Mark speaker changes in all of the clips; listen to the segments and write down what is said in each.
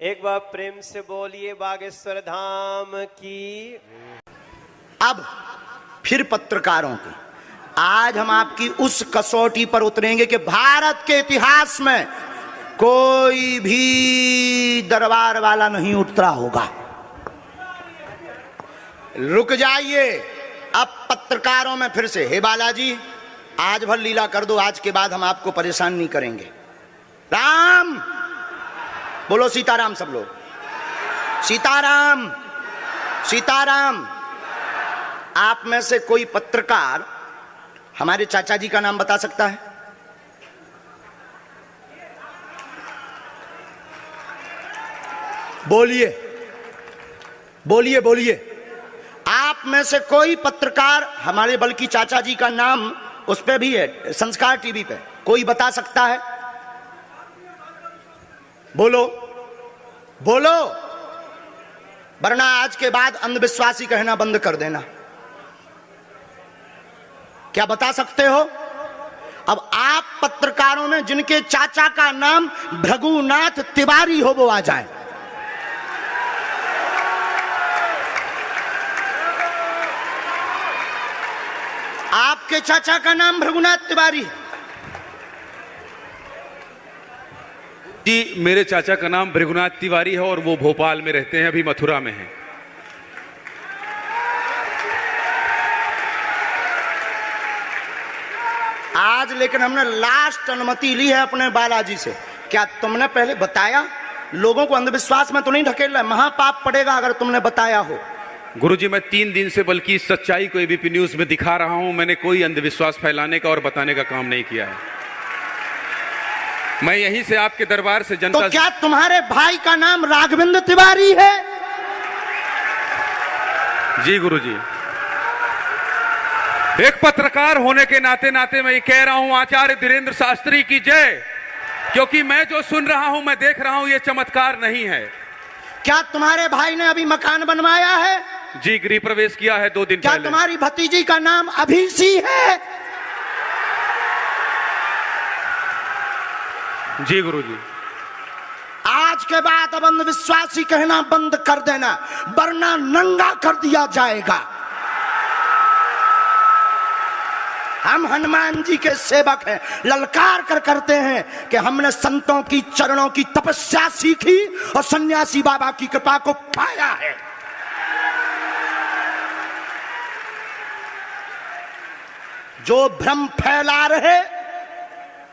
Speaker 1: एक बार प्रेम से बोलिए बागेश्वर धाम की।
Speaker 2: अब फिर पत्रकारों की आज हम आपकी उस कसौटी पर उतरेंगे कि भारत के इतिहास में कोई भी दरबार वाला नहीं उतरा होगा। रुक जाइए, अब पत्रकारों में फिर से, हे बालाजी आज भर लीला कर दो, आज के बाद हम आपको परेशान नहीं करेंगे। राम बोलो, सीताराम सब लोग, सीताराम सीताराम। आप में से कोई पत्रकार हमारे चाचा जी का नाम बता सकता है? बोलिए बोलिए बोलिए। आप में से कोई पत्रकार हमारे बल्कि चाचा जी का नाम उस पे भी है, संस्कार टीवी पे, कोई बता सकता है? बोलो बोलो, वरना आज के बाद अंधविश्वासी कहना बंद कर देना। क्या बता सकते हो? अब आप पत्रकारों में जिनके चाचा का नाम भृगुनाथ तिवारी हो वो आ जाए। आपके चाचा का नाम भृगुनाथ तिवारी?
Speaker 3: जी, मेरे चाचा का नाम भृगुनाथ तिवारी है और वो भोपाल में रहते हैं, अभी मथुरा में हैं।
Speaker 2: आज लेकिन हमने लास्ट अनुमति ली है अपने बालाजी से। क्या तुमने पहले बताया? लोगों को अंधविश्वास में तो नहीं ढकेल रहा, महापाप पड़ेगा अगर तुमने बताया हो।
Speaker 3: गुरुजी, मैं 3 दिन से बल्कि सच्चाई को एबीपी न्यूज में दिखा रहा हूं। मैंने कोई अंधविश्वास फैलाने का और बताने का काम नहीं किया है। मैं यहीं से आपके दरबार से जनता
Speaker 2: तो क्या तुम्हारे भाई का नाम राघवेंद्र तिवारी है?
Speaker 3: जी गुरुजी, एक पत्रकार होने के नाते नाते मैं ये कह रहा हूं, आचार्य धीरेन्द्र शास्त्री की जय। क्योंकि मैं जो सुन रहा हूं, मैं देख रहा हूं, ये चमत्कार नहीं है।
Speaker 2: क्या तुम्हारे भाई ने अभी मकान बनवाया है?
Speaker 3: जी, गृह प्रवेश किया है 2 दिन
Speaker 2: क्या
Speaker 3: पहले।
Speaker 2: क्या तुम्हारी भतीजी का नाम अभिषी है?
Speaker 3: जी गुरुजी।
Speaker 2: आज के बाद अब अंधविश्वासी कहना बंद कर देना, वरना नंगा कर दिया जाएगा। हम हनुमान जी के सेवक हैं, ललकार कर करते हैं कि हमने संतों की चरणों की तपस्या सीखी और सन्यासी बाबा की कृपा को पाया है। जो भ्रम फैला रहे,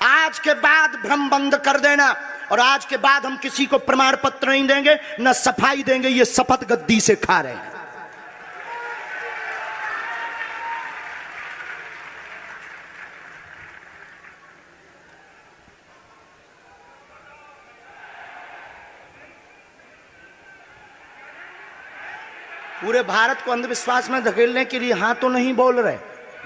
Speaker 2: आज के बाद भ्रम बंद कर देना। और आज के बाद हम किसी को प्रमाण पत्र नहीं देंगे, न सफाई देंगे, ये शपथ गद्दी से खा रहे हैं। पूरे भारत को अंधविश्वास में धकेलने के लिए हाँ तो नहीं बोल रहे?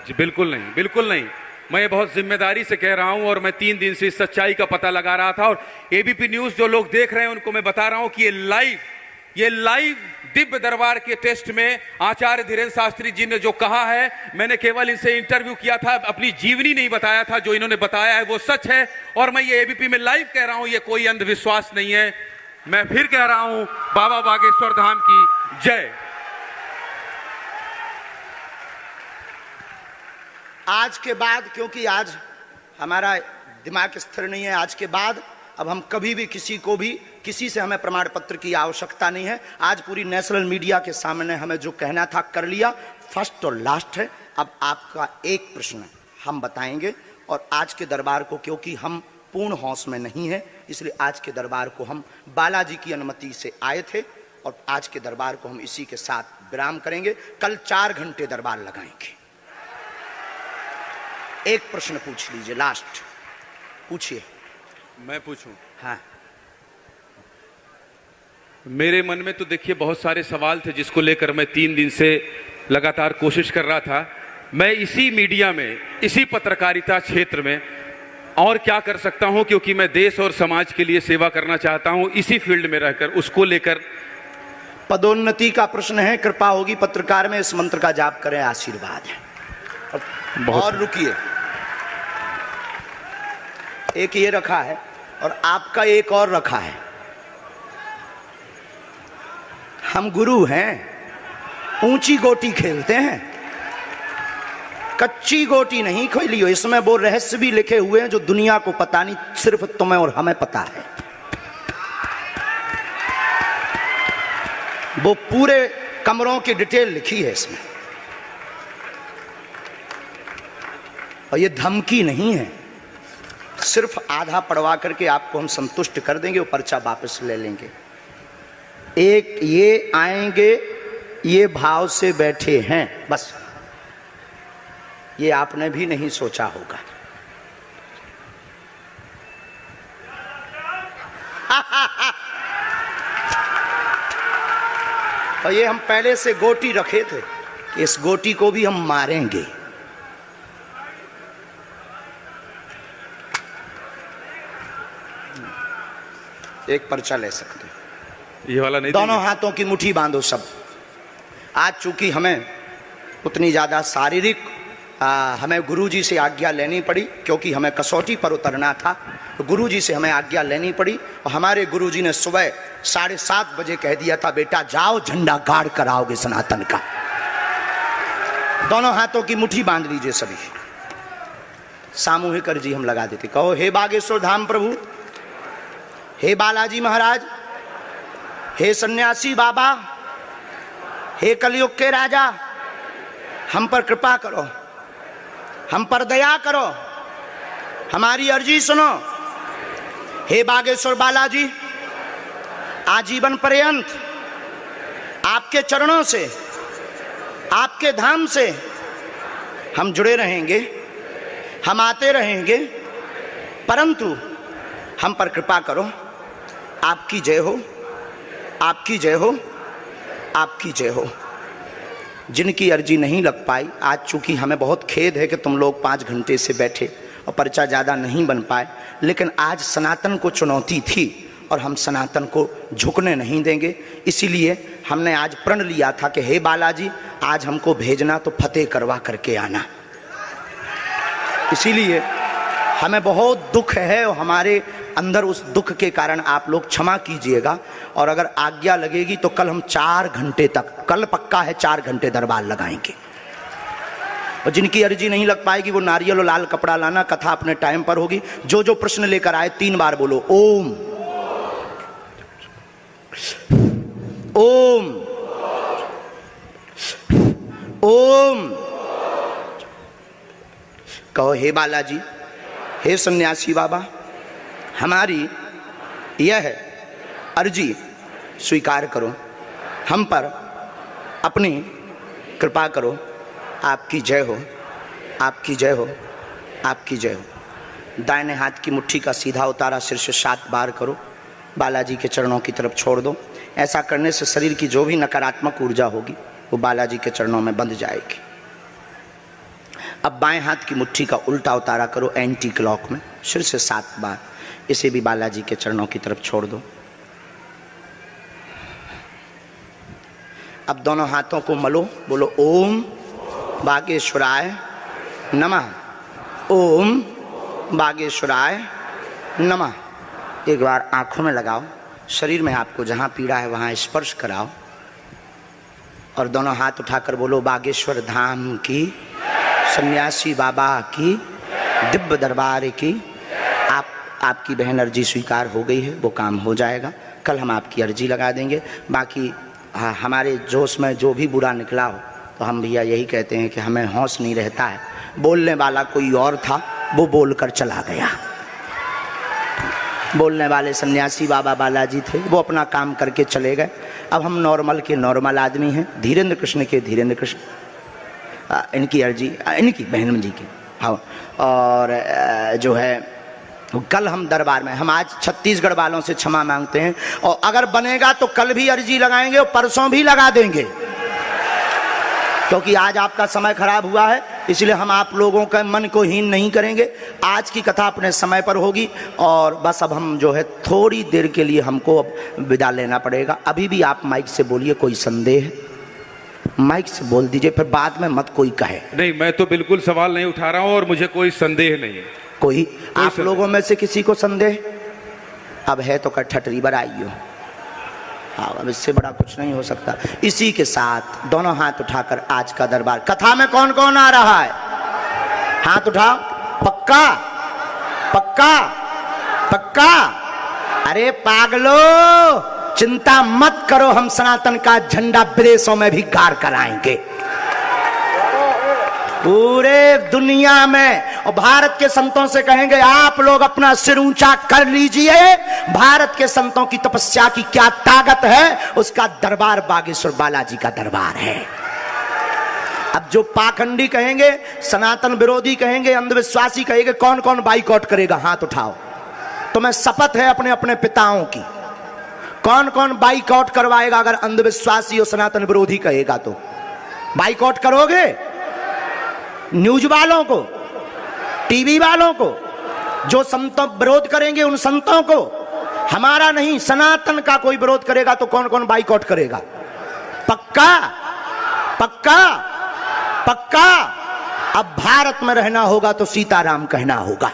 Speaker 3: जी बिल्कुल नहीं, बिल्कुल नहीं। मैं बहुत जिम्मेदारी से कह रहा हूं और मैं 3 दिन से इस सच्चाई का पता लगा रहा था। और एबीपी न्यूज जो लोग देख रहे हैं उनको मैं बता रहा हूं कि ये लाइव दिव्य दरबार के टेस्ट में आचार्य धीरेन्द्र शास्त्री जी ने जो कहा है, मैंने केवल इनसे इंटरव्यू किया था, अपनी जीवनी नहीं बताया था। जो इन्होंने बताया है वो सच है और मैं ये एबीपी में लाइव कह रहा हूं, ये कोई अंधविश्वास नहीं है। मैं फिर कह रहा हूं, बाबा बागेश्वर धाम की जय।
Speaker 2: आज के बाद, क्योंकि आज हमारा दिमाग स्थिर नहीं है, आज के बाद अब हम कभी भी किसी से हमें प्रमाण पत्र की आवश्यकता नहीं है। आज पूरी नेशनल मीडिया के सामने हमें जो कहना था कर लिया, फर्स्ट और लास्ट है। अब आपका एक प्रश्न हम बताएंगे और आज के दरबार को, क्योंकि हम पूर्ण होश में नहीं है, इसलिए आज के दरबार को हम बालाजी की अनुमति से आए थे और आज के दरबार को हम इसी के साथ विराम करेंगे। कल 4 घंटे दरबार लगाएंगे। एक प्रश्न पूछ लीजिए, लास्ट पूछिए।
Speaker 3: मैं पूछूं?
Speaker 2: हाँ।
Speaker 3: मेरे मन में तो देखिए बहुत सारे सवाल थे जिसको लेकर मैं 3 दिन से लगातार कोशिश कर रहा था। मैं इसी मीडिया में, इसी पत्रकारिता क्षेत्र में और क्या कर सकता हूं, क्योंकि मैं देश और समाज के लिए सेवा करना चाहता हूं इसी फील्ड में रहकर। उसको लेकर
Speaker 2: पदोन्नति का प्रश्न है, कृपा होगी पत्रकार में, इस मंत्र का जाप करें, आशीर्वाद है। और रुकिए, एक ये रखा है और आपका एक और रखा है। हम गुरु हैं, ऊंची गोटी खेलते हैं, कच्ची गोटी नहीं खेली हो। इसमें वो रहस्य भी लिखे हुए हैं जो दुनिया को पता नहीं, सिर्फ तुम्हें और हमें पता है। वो पूरे कमरों की डिटेल लिखी है इसमें, और ये धमकी नहीं है। सिर्फ आधा पढ़वा करके आपको हम संतुष्ट कर देंगे, वो पर्चा वापस ले लेंगे। एक ये आएंगे, ये भाव से बैठे हैं, बस ये आपने भी नहीं सोचा होगा। और ये हम पहले से गोटी रखे थे कि इस गोटी को भी हम मारेंगे। एक पर्चा ले सकते हो,
Speaker 3: ये वाला नहीं,
Speaker 2: दोनों हाथों की मुट्ठी बांधो सब। आज चूंकि हमें उतनी ज्यादा शारीरिक हमें गुरुजी से आज्ञा लेनी पड़ी, क्योंकि हमें कसौटी पर उतरना था, तो गुरुजी से हमें आज्ञा लेनी पड़ी। और हमारे गुरुजी ने सुबह 7:30 बजे कह दिया था, बेटा जाओ झंडा गाड़ कर आओगे सनातन का। दोनों हाथों की मुट्ठी बांध लीजिए सभी। सामूहिक अर्जी हम लगा देते। कहो, हे बागेश्वर धाम प्रभु, हे बालाजी महाराज, हे सन्यासी बाबा, हे कलयुग के राजा, हम पर कृपा करो, हम पर दया करो, हमारी अर्जी सुनो। हे बागेश्वर बालाजी, आजीवन पर्यंत आपके चरणों से, आपके धाम से हम जुड़े रहेंगे, हम आते रहेंगे, परंतु हम पर कृपा करो। आपकी जय हो, आपकी जय हो, आपकी जय हो। जिनकी अर्जी नहीं लग पाई, आज चूंकि हमें बहुत खेद है कि तुम लोग 5 घंटे से बैठे और पर्चा ज़्यादा नहीं बन पाए, लेकिन आज सनातन को चुनौती थी और हम सनातन को झुकने नहीं देंगे। इसीलिए हमने आज प्रण लिया था कि हे बालाजी, आज हमको भेजना तो फतेह करवा करके आना। इसीलिए हमें बहुत दुख है और हमारे अंदर उस दुख के कारण आप लोग क्षमा कीजिएगा। और अगर आज्ञा लगेगी तो कल हम 4 घंटे तक, कल पक्का है 4 घंटे दरबार लगाएंगे। और जिनकी अर्जी नहीं लग पाएगी वो नारियल और लाल कपड़ा लाना, कथा अपने टाइम पर होगी। जो जो प्रश्न लेकर आए 3 बार बोलो ओम ओम ओम। कहो, हे बालाजी, हे सन्यासी बाबा, हमारी यह अर्जी स्वीकार करो, हम पर अपनी कृपा करो। आपकी जय हो, आपकी जय हो, आपकी जय हो। दाहिने हाथ की मुट्ठी का सीधा उतारा सिर से 7 बार करो, बालाजी के चरणों की तरफ छोड़ दो। ऐसा करने से शरीर की जो भी नकारात्मक ऊर्जा होगी वो बालाजी के चरणों में बंध जाएगी। अब बाएं हाथ की मुट्ठी का उल्टा उतारा करो एंटी क्लॉक में, सिर से 7 बार। इसे भी बालाजी के चरणों की तरफ छोड़ दो। अब दोनों हाथों को मलो, बोलो ओम बागेश्वराय नमः, ओम बागेश्वराय नमः। एक बार आंखों में लगाओ, शरीर में आपको जहां पीड़ा है वहां स्पर्श कराओ और दोनों हाथ उठाकर बोलो बागेश्वर धाम की, सन्यासी बाबा की, दिव्य दरबार की। आपकी बहन अर्जी स्वीकार हो गई है, वो काम हो जाएगा। कल हम आपकी अर्जी लगा देंगे। बाकी हमारे जोश में जो भी बुरा निकला हो तो हम भैया यही कहते हैं कि हमें होश नहीं रहता है। बोलने वाला कोई और था, वो बोलकर चला गया। बोलने वाले सन्यासी बाबा बालाजी थे, वो अपना काम करके चले गए। अब हम नॉर्मल के नॉर्मल आदमी हैं, धीरेन्द्र कृष्ण के धीरेन्द्र कृष्ण। इनकी अर्जी, इनकी बहन जी की, हाँ। और जो है कल हम दरबार में, हम आज छत्तीसगढ़ वालों से क्षमा मांगते हैं, और अगर बनेगा तो कल भी अर्जी लगाएंगे और परसों भी लगा देंगे, क्योंकि आज आपका समय खराब हुआ है। इसलिए हम आप लोगों के मन को हीन नहीं करेंगे। आज की कथा अपने समय पर होगी और बस अब हम जो है थोड़ी देर के लिए हमको अब विदा लेना पड़ेगा। अभी भी आप माइक से बोलिए, कोई संदेह है माइक से बोल दीजिए, फिर बाद में मत कोई कहे।
Speaker 3: नहीं, मैं तो बिल्कुल सवाल नहीं उठा रहा हूं और मुझे कोई संदेह नहीं है।
Speaker 2: कोई आप लोगों में से किसी को संदेह अब है तो ठटरी बराइयो। हाँ, अब इससे बड़ा कुछ नहीं हो सकता। इसी के साथ दोनों हाथ उठाकर आज का दरबार, कथा में कौन कौन आ रहा है? हाथ उठाओ। पक्का पक्का पक्का? अरे पागलो, चिंता मत करो, हम सनातन का झंडा विदेशों में भी गाड़ कर आएंगे, पूरे दुनिया में। और भारत के संतों से कहेंगे आप लोग अपना सिर ऊंचा कर लीजिए, भारत के संतों की तपस्या की क्या ताकत है, उसका दरबार बागेश्वर बालाजी का दरबार है। अब जो पाखंडी कहेंगे, सनातन विरोधी कहेंगे, अंधविश्वासी कहेंगे, कौन कौन बाइकआउट करेगा? हाथ उठाओ। तुम्हें शपथ है अपने अपने पिताओं की, कौन कौन बाइकआउट करवाएगा? अगर अंधविश्वासी और सनातन विरोधी कहेगा तो बाइकआउट करोगे? न्यूज वालों को, टीवी वालों को, जो संतों विरोध करेंगे उन संतों को, हमारा नहीं, सनातन का कोई विरोध करेगा तो कौन कौन बाइकआउट करेगा? पक्का पक्का पक्का? अब भारत में रहना होगा तो सीताराम कहना होगा।